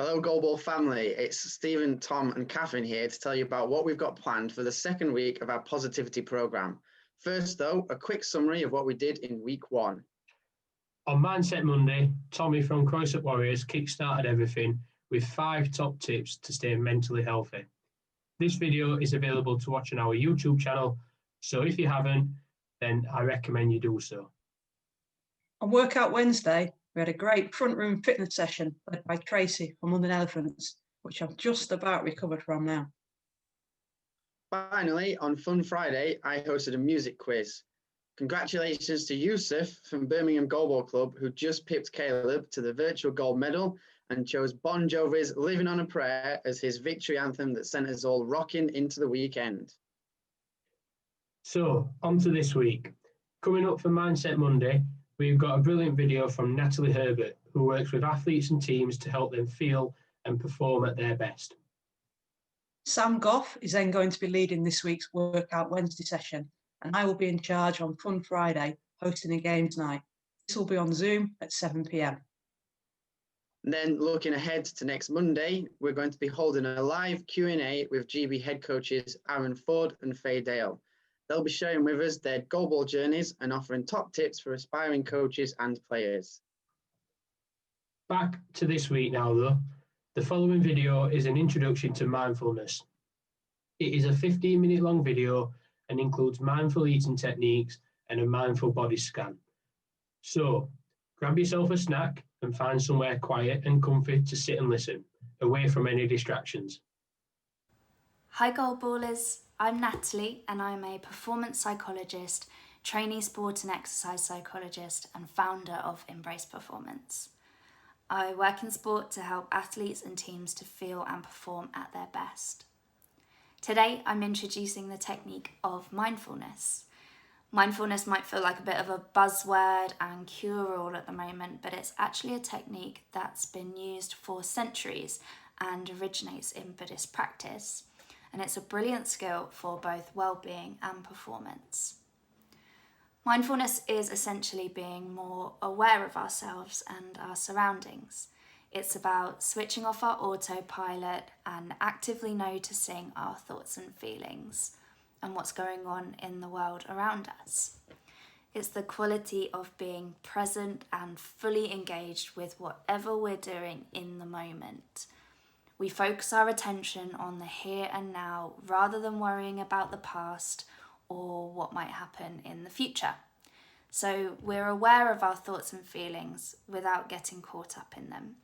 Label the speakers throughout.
Speaker 1: Hello, Goalball family. It's Stephen, Tom, and Catherine here to tell you about what we've got planned for the second week of our Positivity Programme. First, though, a quick summary of what we did in week 1.
Speaker 2: On Mindset Monday, Tommy from Croissant Warriors kickstarted everything with 5 top tips to stay mentally healthy. This video is available to watch on our YouTube channel, so if you haven't, then I recommend you do so.
Speaker 3: On Workout Wednesday, we had a great front room fitness session led by Tracy from London Elephants, which I've just about recovered from now.
Speaker 1: Finally, on Fun Friday, I hosted a music quiz. Congratulations to Yusuf from Birmingham Goalball Club, who just pipped Caleb to the virtual gold medal and chose Bon Jovi's Living on a Prayer as his victory anthem that sent us all rocking into the weekend.
Speaker 2: So, on to this week. Coming up for Mindset Monday, we've got a brilliant video from Natalie Herbert, who works with athletes and teams to help them feel and perform at their best.
Speaker 3: Sam Goff is then going to be leading this week's Workout Wednesday session, and I will be in charge on Fun Friday, hosting a games night. This will be on Zoom at 7 p.m.
Speaker 1: Then looking ahead to next Monday, we're going to be holding a live Q&A with GB head coaches Aaron Ford and Faye Dale. They'll be sharing with us their goalball journeys and offering top tips for aspiring coaches and players.
Speaker 2: Back to this week now though. The following video is an introduction to mindfulness. It is a 15-minute long video and includes mindful eating techniques and a mindful body scan. So, grab yourself a snack and find somewhere quiet and comfy to sit and listen, away from any distractions.
Speaker 4: Hi Goalballers, I'm Natalie and I'm a performance psychologist, trainee sport and exercise psychologist and founder of Embrace Performance. I work in sport to help athletes and teams to feel and perform at their best. Today I'm introducing the technique of mindfulness. Mindfulness might feel like a bit of a buzzword and cure-all at the moment, but it's actually a technique that's been used for centuries and originates in Buddhist practice. And it's a brilliant skill for both well-being and performance. Mindfulness is essentially being more aware of ourselves and our surroundings. It's about switching off our autopilot and actively noticing our thoughts and feelings and what's going on in the world around us. It's the quality of being present and fully engaged with whatever we're doing in the moment. We focus our attention on the here and now rather than worrying about the past or what might happen in the future. So we're aware of our thoughts and feelings without getting caught up in them.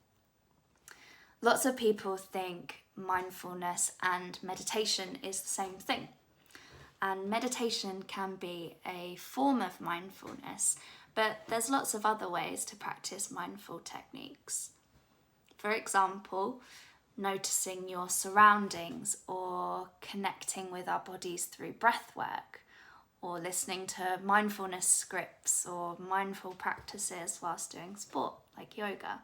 Speaker 4: Lots of people think mindfulness and meditation is the same thing. And meditation can be a form of mindfulness, but there's lots of other ways to practice mindful techniques. For example, noticing your surroundings or connecting with our bodies through breath work, or listening to mindfulness scripts or mindful practices whilst doing sport like yoga.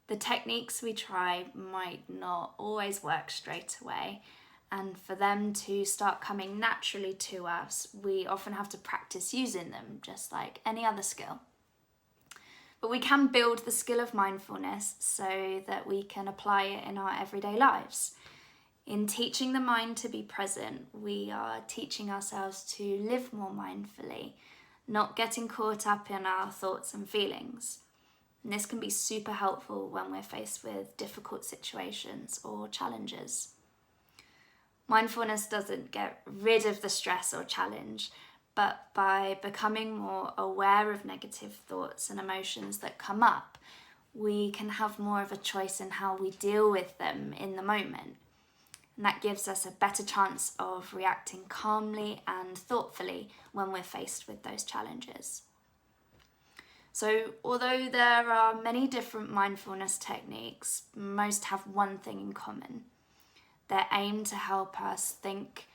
Speaker 4: The techniques we try might not always work straight away, and for them to start coming naturally to us, we often have to practice using them, just like any other skill. But we can build the skill of mindfulness so that we can apply it in our everyday lives. In teaching the mind to be present, we are teaching ourselves to live more mindfully, not getting caught up in our thoughts and feelings. And this can be super helpful when we're faced with difficult situations or challenges. Mindfulness doesn't get rid of the stress or challenge, but by becoming more aware of negative thoughts and emotions that come up, we can have more of a choice in how we deal with them in the moment. And that gives us a better chance of reacting calmly and thoughtfully when we're faced with those challenges. So, although there are many different mindfulness techniques, most have one thing in common. They're aimed to help us think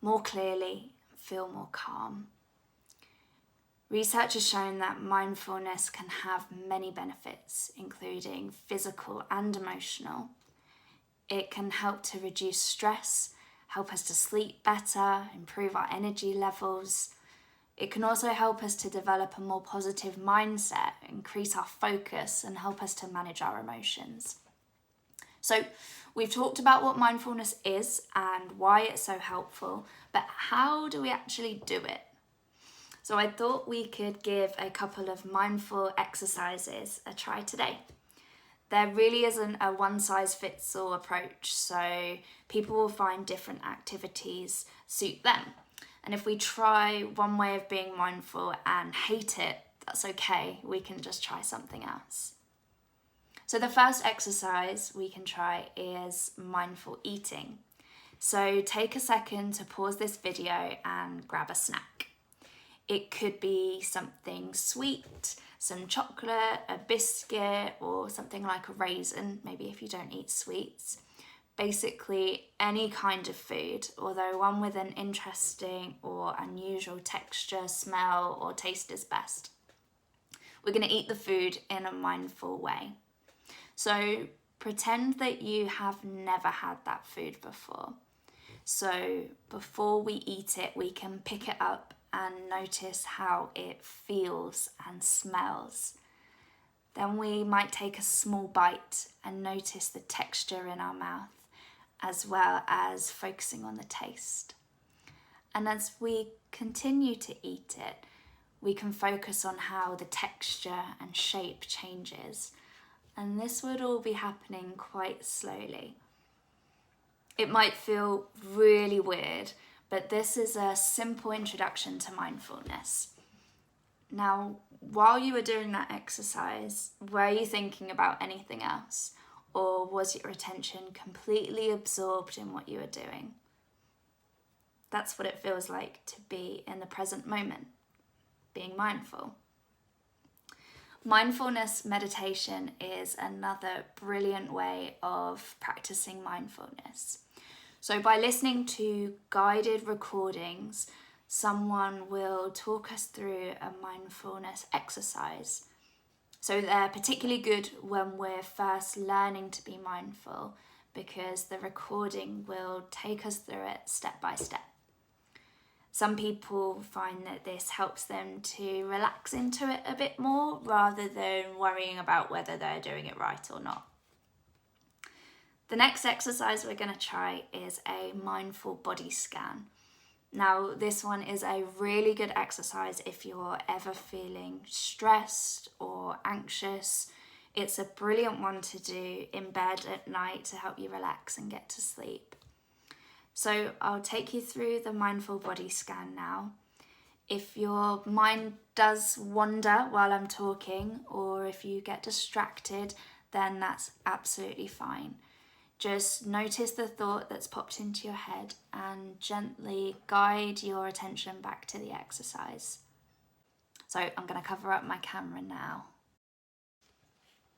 Speaker 4: more clearly, feel more calm. Research has shown that mindfulness can have many benefits, including physical and emotional. It can help to reduce stress, help us to sleep better, improve our energy levels. It can also help us to develop a more positive mindset, increase our focus, and help us to manage our emotions. So we've talked about what mindfulness is and why it's so helpful, but how do we actually do it? So I thought we could give a couple of mindful exercises a try today. There really isn't a one-size-fits-all approach, so people will find different activities suit them. And if we try one way of being mindful and hate it, that's okay. We can just try something else. So the first exercise we can try is mindful eating. So take a second to pause this video and grab a snack. It could be something sweet, some chocolate, a biscuit, or something like a raisin, maybe if you don't eat sweets. Basically any kind of food, although one with an interesting or unusual texture, smell, or taste is best. We're going to eat the food in a mindful way. So pretend that you have never had that food before. So before we eat it, we can pick it up and notice how it feels and smells. Then we might take a small bite and notice the texture in our mouth, as well as focusing on the taste. And as we continue to eat it, we can focus on how the texture and shape changes. And this would all be happening quite slowly. It might feel really weird, but this is a simple introduction to mindfulness. Now, while you were doing that exercise, were you thinking about anything else? Or was your attention completely absorbed in what you were doing? That's what it feels like to be in the present moment, being mindful. Mindfulness meditation is another brilliant way of practicing mindfulness. So by listening to guided recordings, someone will talk us through a mindfulness exercise. So they're particularly good when we're first learning to be mindful, because the recording will take us through it step by step. Some people find that this helps them to relax into it a bit more rather than worrying about whether they're doing it right or not. The next exercise we're going to try is a mindful body scan. Now, this one is a really good exercise if you're ever feeling stressed or anxious. It's a brilliant one to do in bed at night to help you relax and get to sleep. So I'll take you through the mindful body scan now. If your mind does wander while I'm talking, or if you get distracted, then that's absolutely fine. Just notice the thought that's popped into your head and gently guide your attention back to the exercise. So I'm going to cover up my camera now.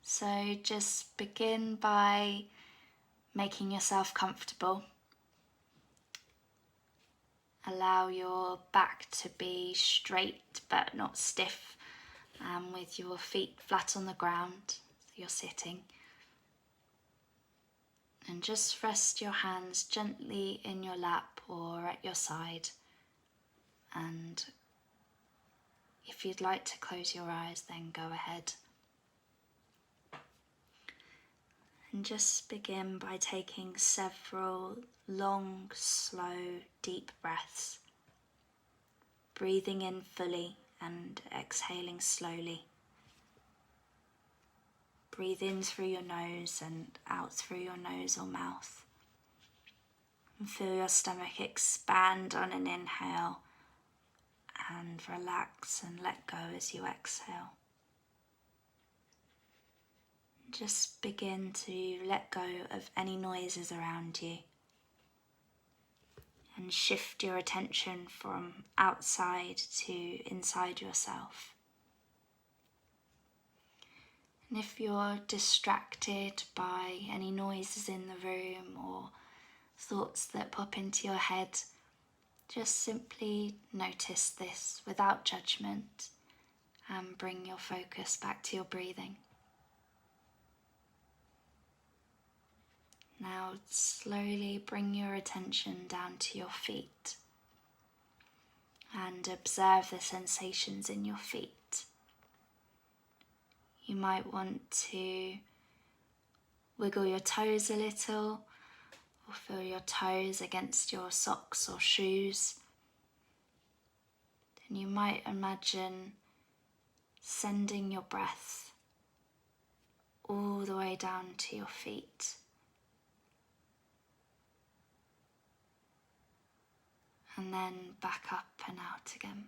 Speaker 4: So just begin by making yourself comfortable. Allow your back to be straight but not stiff, with your feet flat on the ground, so you're sitting. And just rest your hands gently in your lap or at your side. And if you'd like to close your eyes, then go ahead. And just begin by taking several long, slow, deep breaths. Breathing in fully and exhaling slowly. Breathe in through your nose and out through your nose or mouth. And feel your stomach expand on an inhale and relax and let go as you exhale. Just begin to let go of any noises around you and shift your attention from outside to inside yourself. And if you're distracted by any noises in the room or thoughts that pop into your head, just simply notice this without judgment and bring your focus back to your breathing. Now slowly bring your attention down to your feet and observe the sensations in your feet. You might want to wiggle your toes a little, or feel your toes against your socks or shoes. Then you might imagine sending your breath all the way down to your feet. And then back up and out again.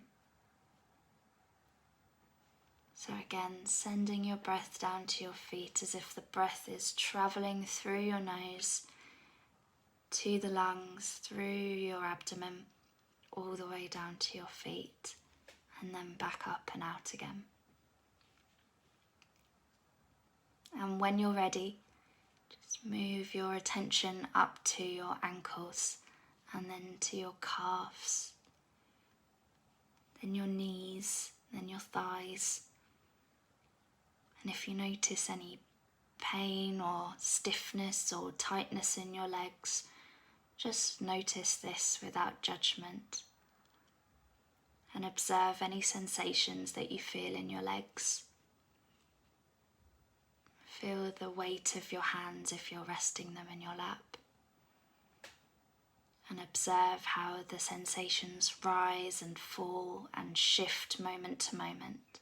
Speaker 4: So again, sending your breath down to your feet as if the breath is travelling through your nose to the lungs, through your abdomen, all the way down to your feet, and then back up and out again. And when you're ready, just move your attention up to your ankles and then to your calves, then your knees, then your thighs. And if you notice any pain or stiffness or tightness in your legs, just notice this without judgment and observe any sensations that you feel in your legs. Feel the weight of your hands if you're resting them in your lap. And observe how the sensations rise and fall and shift moment to moment.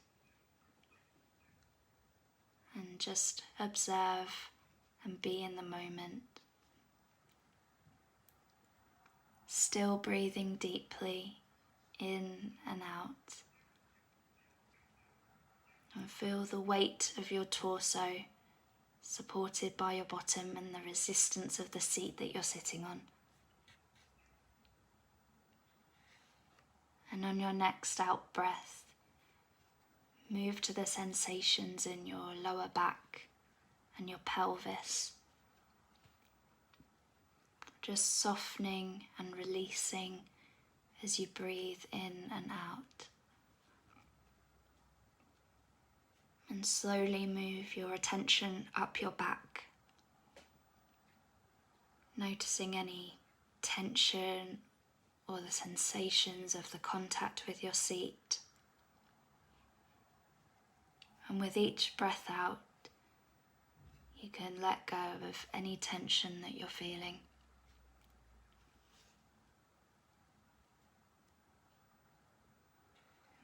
Speaker 4: And just observe and be in the moment. Still breathing deeply in and out. And feel the weight of your torso supported by your bottom and the resistance of the seat that you're sitting on. And on your next out breath, move to the sensations in your lower back and your pelvis. Just softening and releasing as you breathe in and out. And slowly move your attention up your back, noticing any tension or the sensations of the contact with your seat. And with each breath out, you can let go of any tension that you're feeling.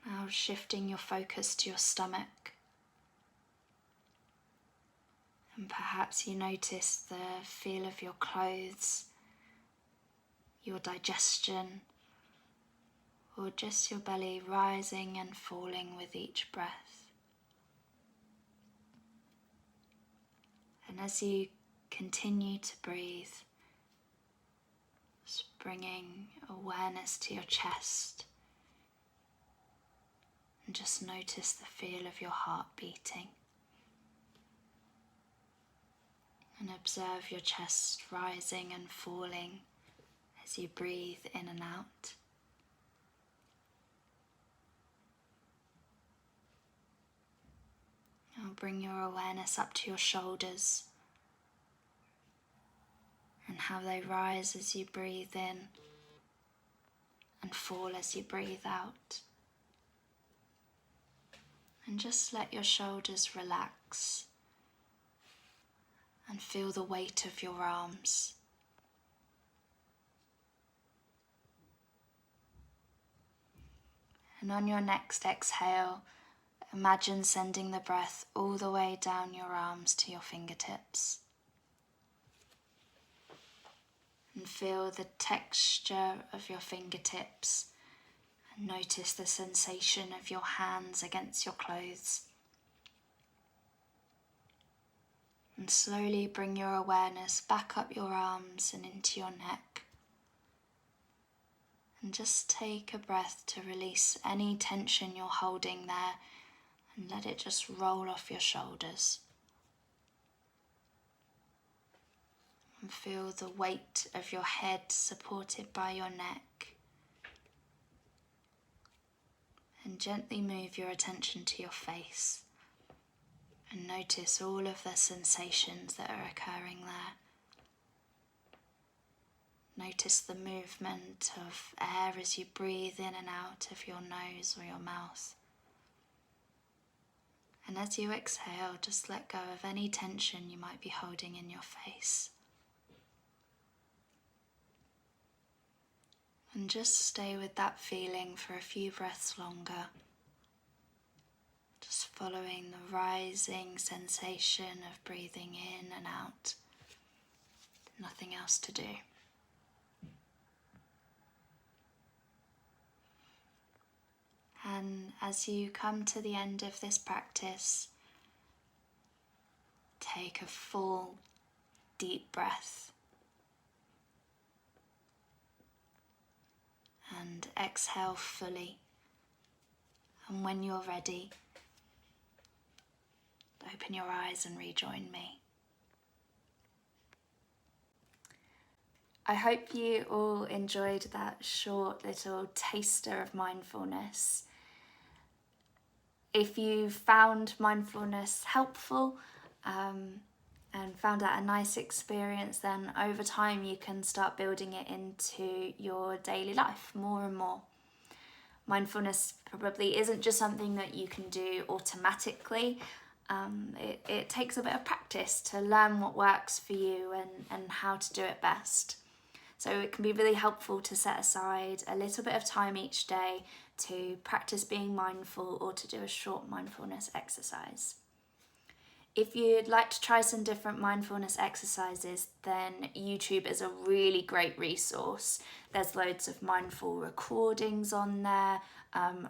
Speaker 4: Now shifting your focus to your stomach. And perhaps you notice the feel of your clothes, your digestion, or just your belly rising and falling with each breath. And as you continue to breathe, just bringing awareness to your chest, and just notice the feel of your heart beating. And observe your chest rising and falling as you breathe in and out. Now bring your awareness up to your shoulders and how they rise as you breathe in and fall as you breathe out. And just let your shoulders relax and feel the weight of your arms. And on your next exhale, imagine sending the breath all the way down your arms to your fingertips. And feel the texture of your fingertips and notice the sensation of your hands against your clothes. And slowly bring your awareness back up your arms and into your neck. And just take a breath to release any tension you're holding there and let it just roll off your shoulders. And feel the weight of your head supported by your neck. And gently move your attention to your face. And notice all of the sensations that are occurring there. Notice the movement of air as you breathe in and out of your nose or your mouth. And And as you exhale, just let go of any tension you might be holding in your face. And just stay with that feeling for a few breaths longer. Just following the rising sensation of breathing in and out. Nothing else to do. And as you come to the end of this practice, take a full, deep breath. And exhale fully. And when you're ready, open your eyes and rejoin me. I hope you all enjoyed that short little taster of mindfulness. If you found mindfulness helpful and found that a nice experience, then over time you can start building it into your daily life more and more. Mindfulness probably isn't just something that you can do automatically. It takes a bit of practice to learn what works for you and how to do it best. So it can be really helpful to set aside a little bit of time each day to practice being mindful or to do a short mindfulness exercise. If you'd like to try some different mindfulness exercises, then YouTube is a really great resource. There's loads of mindful recordings on there,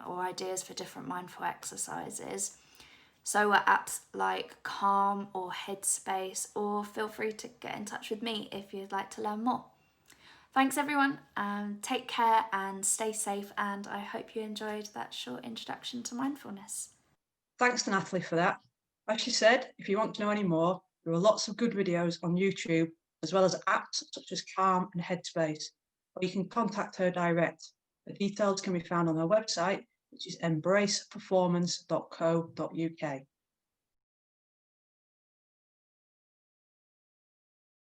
Speaker 4: or ideas for different mindful exercises. So are apps like Calm or Headspace, or feel free to get in touch with me if you'd like to learn more. Thanks everyone, take care and stay safe, and I hope you enjoyed that short introduction to mindfulness.
Speaker 3: Thanks to Natalie for that. As she said, if you want to know any more, there are lots of good videos on YouTube, as well as apps such as Calm and Headspace, or you can contact her direct. The details can be found on her website, which is embraceperformance.co.uk.